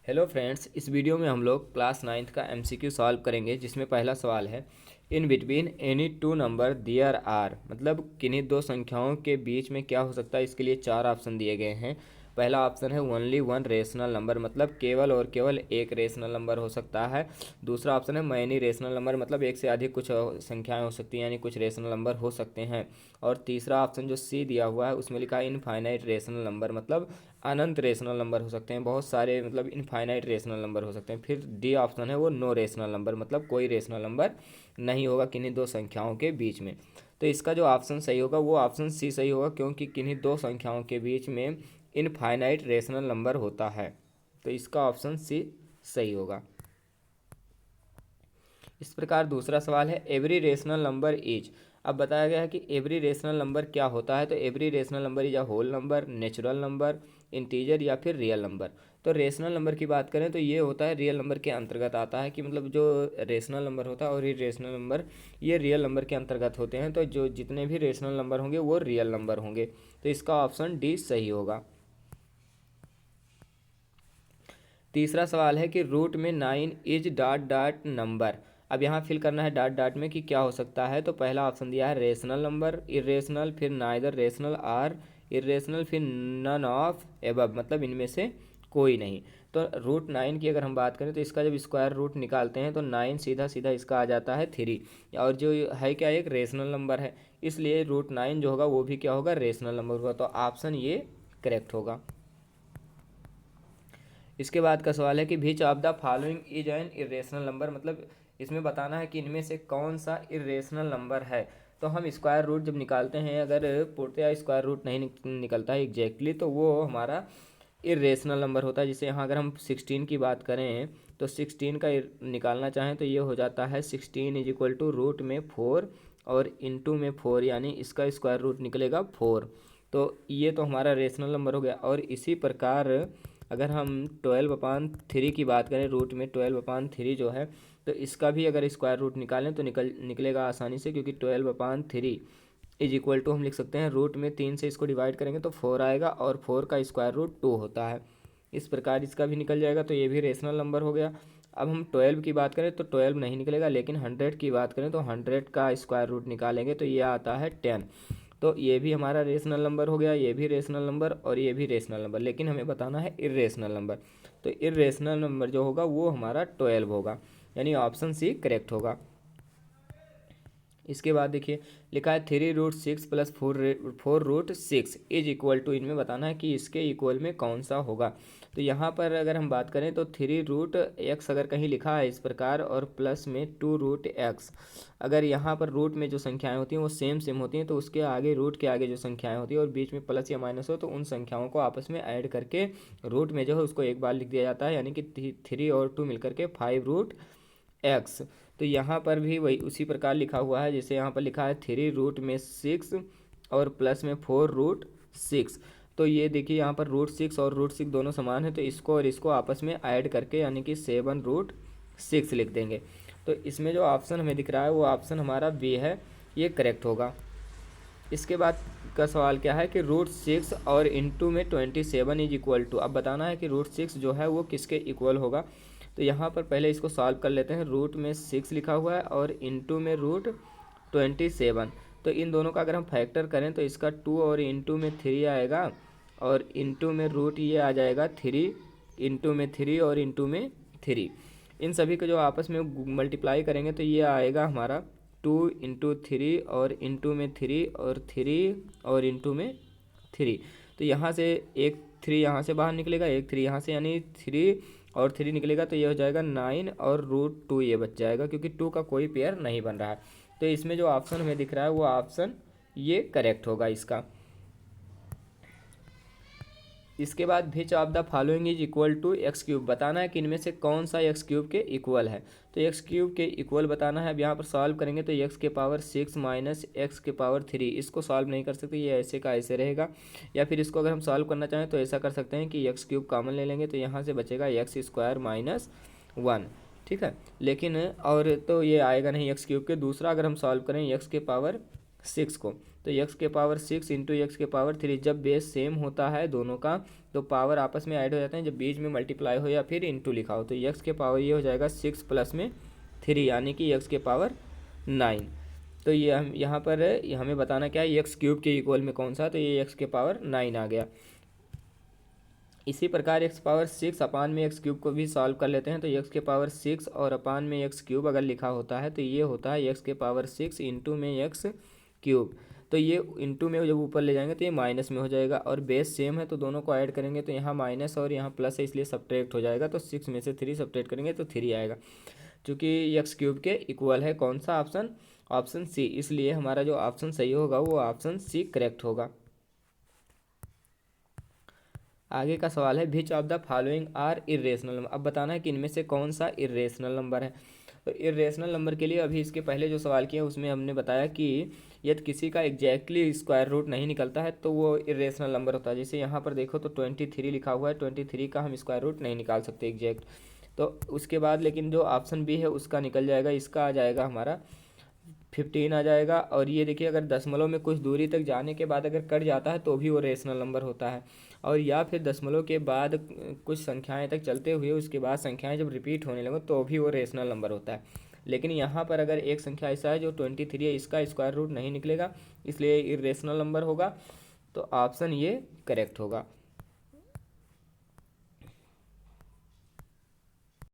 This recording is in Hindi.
हेलो फ्रेंड्स, इस वीडियो में हम लोग क्लास 9th का एमसीक्यू सॉल्व करेंगे, जिसमें पहला सवाल है in between any two number there are, मतलब किन्हीं दो संख्याओं के बीच में क्या हो सकता है। इसके लिए चार ऑप्शन दिए गए हैं। पहला ऑप्शन है ओनली वन रेशनल नंबर, मतलब केवल और केवल एक रेशनल नंबर हो सकता है। दूसरा ऑप्शन है मैनी रेशनल नंबर, मतलब एक से अधिक कुछ संख्याएं हो सकती हैं, यानी कुछ रेशनल नंबर हो सकते हैं। और तीसरा ऑप्शन जो सी दिया हुआ है उसमें लिखा है इनफाइनाइट रेशनल नंबर, मतलब अनंत रेशनल नंबर हो सकते हैं, बहुत सारे, मतलब इनफाइनाइट रेशनल नंबर हो सकते हैं। फिर डी ऑप्शन है वो नो रेशनल नंबर, मतलब कोई रेशनल नंबर नहीं होगा किन्हीं दो संख्याओं के बीच में। तो इसका जो ऑप्शन सही होगा वो ऑप्शन सी सही होगा, क्योंकि किन्हीं दो संख्याओं के बीच में इनफाइनाइट रेशनल नंबर होता है। तो इसका ऑप्शन सी सही होगा। इस प्रकार दूसरा सवाल है एवरी रेशनल नंबर इज। अब बताया गया है कि एवरी रेशनल नंबर क्या होता है। तो every rational number is a whole number, natural number, integer या फिर रियल नंबर। तो रेशनल नंबर की बात करें तो ये होता है रियल नंबर के अंतर्गत आता है, कि मतलब जो रेशनल नंबर होता है और ये रेशनल नंबर ये रियल नंबर के अंतर्गत होते हैं। तो जो जितने भी रेशनल नंबर होंगे वो रियल नंबर होंगे। तो इसका ऑप्शन डी सही होगा। तीसरा सवाल है कि रूट में 9 इज डॉट डॉट नंबर। अब यहाँ फिल करना है डॉट डॉट में कि क्या हो सकता है। तो पहला ऑप्शन दिया है रेशनल नंबर, इरेशनल, फिर नाइदर रेशनल आर इरेशनल, फिर नन ऑफ एबव, मतलब इनमें से कोई नहीं। तो रूट 9 की अगर हम बात करें तो इसका जब स्क्वायर रूट निकालते हैं तो 9 सीधा सीधा इसका आ जाता है 3, और जो है क्या एक रेशनल नंबर है, इसलिए रूट 9 जो होगा वो भी क्या होगा, रेशनल नंबर होगा। तो ऑप्शन ये करेक्ट होगा। इसके बाद का सवाल है कि विच of the following is an irrational number, मतलब इसमें बताना है कि इनमें से कौन सा इरेशनल नंबर है। तो हम स्क्वायर रूट जब निकालते हैं, अगर पूर्णतः स्क्वायर रूट नहीं निकलता है एग्जैक्टली, तो वो हमारा इरेशनल नंबर होता है। जैसे यहाँ अगर हम 16 की बात करें तो 16 का निकालना चाहें तो ये हो जाता है 16 इज इक्वल टू रूट में 4 और इंटू में 4, यानी इसका स्क्वायर रूट निकलेगा 4। तो ये तो हमारा रेशनल नंबर हो गया। और इसी प्रकार अगर हम 12/3 की बात करें, रूट में 12/3 जो है, तो इसका भी अगर स्क्वायर रूट निकालें तो निकलेगा आसानी से, क्योंकि 12/3 इज इक्वल टू हम लिख सकते हैं रूट में 3 से इसको डिवाइड करेंगे तो 4 आएगा, और 4 का स्क्वायर रूट 2 होता है। इस प्रकार इसका भी निकल जाएगा, तो ये भी रेशनल नंबर हो गया। अब हम 12 की बात करें तो 12 नहीं निकलेगा, लेकिन 100 की बात करें तो 100 का स्क्वायर रूट निकालेंगे तो ये आता है 10। तो ये भी हमारा रेशनल नंबर हो गया, ये भी रेशनल नंबर और ये भी रेशनल नंबर, लेकिन हमें बताना है इरेशनल नंबर। तो इरेशनल नंबर जो होगा वो हमारा 12 होगा, यानी ऑप्शन सी करेक्ट होगा। इसके बाद देखिए लिखा है 3√6 प्लस 4√6 इज इक्वल टू, इनमें बताना है कि इसके इक्वल में कौन सा होगा। तो यहाँ पर अगर हम बात करें तो 3√x अगर कहीं लिखा है इस प्रकार, और प्लस में 2√x, अगर यहाँ पर रूट में जो संख्याएं होती हैं वो सेम सेम होती हैं, तो उसके आगे रूट के आगे जो संख्याएं होती हैं और बीच में प्लस या माइनस हो तो उन संख्याओं को आपस में ऐड करके रूट में जो है उसको एक बार लिख दिया जाता है, यानी कि 3 और 2 मिलकर के 5√x। तो यहाँ पर भी वही उसी प्रकार लिखा हुआ है, जैसे यहाँ पर लिखा है 3√6 और प्लस में 4√6। तो ये देखिए यहाँ पर √6 और √6 दोनों समान है, तो इसको और इसको आपस में ऐड करके यानी कि 7√6 लिख देंगे। तो इसमें जो ऑप्शन हमें दिख रहा है वो ऑप्शन हमारा बी है, ये करेक्ट होगा। इसके बाद का सवाल क्या है कि √6 और इंटू में 27 इज इक्वल टू। अब बताना है कि √6 जो है वो किसके इक्वल होगा। तो यहाँ पर पहले इसको सॉल्व कर लेते हैं। रूट में 6 लिखा हुआ है और इंटू में √27, तो इन दोनों का अगर हम फैक्टर करें तो इसका 2 और इंटू में 3 आएगा, और इंटू में रूट ये आ जाएगा 3, इंटू में 3 और इंटू में 3। इन सभी को जो आपस में मल्टीप्लाई करेंगे तो ये आएगा हमारा 2 × 3 और इंटू में 3 और 3 और इंटू में 3। तो यहाँ से एक 3 यहाँ से बाहर निकलेगा, एक 3 यहाँ से, यानी 3 और 3 निकलेगा तो ये हो जाएगा 9 और √2 ये बच जाएगा, क्योंकि 2 का कोई पेयर नहीं बन रहा है। तो इसमें जो ऑप्शन हमें दिख रहा है वो ऑप्शन ये करेक्ट होगा इसका। इसके बाद which of the following is equal to x³ बताना है कि इनमें से कौन सा x³ के इक्वल है। तो x³ के इक्वल बताना है। अब यहाँ पर सॉल्व करेंगे तो x⁻6 माइनस x⁻3, इसको सॉल्व नहीं कर सकते, ये ऐसे का ऐसे रहेगा। या फिर इसको अगर हम सॉल्व करना चाहें तो ऐसा कर सकते हैं कि x³ कॉमन ले लेंगे, तो यहाँ से बचेगा x² - 1, ठीक है। लेकिन और तो ये आएगा नहीं x³ के। दूसरा अगर हम सॉल्व करें x⁻ 6 को। तो एक्स के पावर 6 इंटू एक्स के पावर 3, जब बेस सेम होता है दोनों का तो पावर आपस में ऐड हो जाते हैं, जब बीच में मल्टीप्लाई हो या फिर इंटू लिखा हो। तो एक्स के पावर ये हो जाएगा 6 प्लस में 3 यानी कि एक्स के पावर 9। तो ये हम यहाँ पर हमें बताना क्या है, एक्स क्यूब के इक्वल में कौन सा, तो ये एक्स के पावर 9 आ गया। इसी प्रकार एक्स पावर 6 अपान में एक्स क्यूब को भी सॉल्व कर लेते हैं। तो एक्स के पावर 6 और अपान में एक्स क्यूब अगर लिखा होता है तो ये होता है एक्स के पावर 6 इंटू में एक्स क्यूब। तो ये इंटू में जब ऊपर ले जाएंगे तो ये माइनस में हो जाएगा, और बेस सेम है तो दोनों को ऐड करेंगे तो यहाँ माइनस और यहाँ प्लस है इसलिए सब्ट्रैक्ट हो जाएगा। तो 6 में से 3 सब्ट्रैक्ट करेंगे तो 3 आएगा, क्योंकि एक्स क्यूब के इक्वल है कौन सा ऑप्शन, ऑप्शन सी। इसलिए हमारा जो ऑप्शन सही होगा वो ऑप्शन सी करेक्ट होगा। आगे का सवाल है which of the following are irrational number. अब बताना है कि इनमें से कौन सा इरेशनल नंबर है। तो इरेशनल नंबर के लिए अभी इसके पहले जो सवाल किया उसमें हमने बताया कि यदि किसी का एग्जैक्टली स्क्वायर रूट नहीं निकलता है तो वो इरेशनल नंबर होता है। जैसे यहाँ पर देखो तो 23 लिखा हुआ है, 23 का हम स्क्वायर रूट नहीं निकाल सकते एग्जैक्ट। तो उसके बाद लेकिन जो ऑप्शन बी है उसका निकल जाएगा, इसका आ जाएगा हमारा 15 आ जाएगा। और ये देखिए अगर दशमलव में कुछ दूरी तक जाने के बाद अगर कट जाता है तो भी वो रेशनल नंबर होता है, और या फिर दशमलव के बाद कुछ संख्याएं तक चलते हुए उसके बाद संख्याएं जब रिपीट होने लगो तो भी वो रेशनल नंबर होता है। लेकिन यहाँ पर अगर एक संख्या ऐसा है जो 23 है, इसका स्क्वायर रूट नहीं निकलेगा इसलिए इरेशनल नंबर होगा। तो ऑप्शन ये करेक्ट होगा।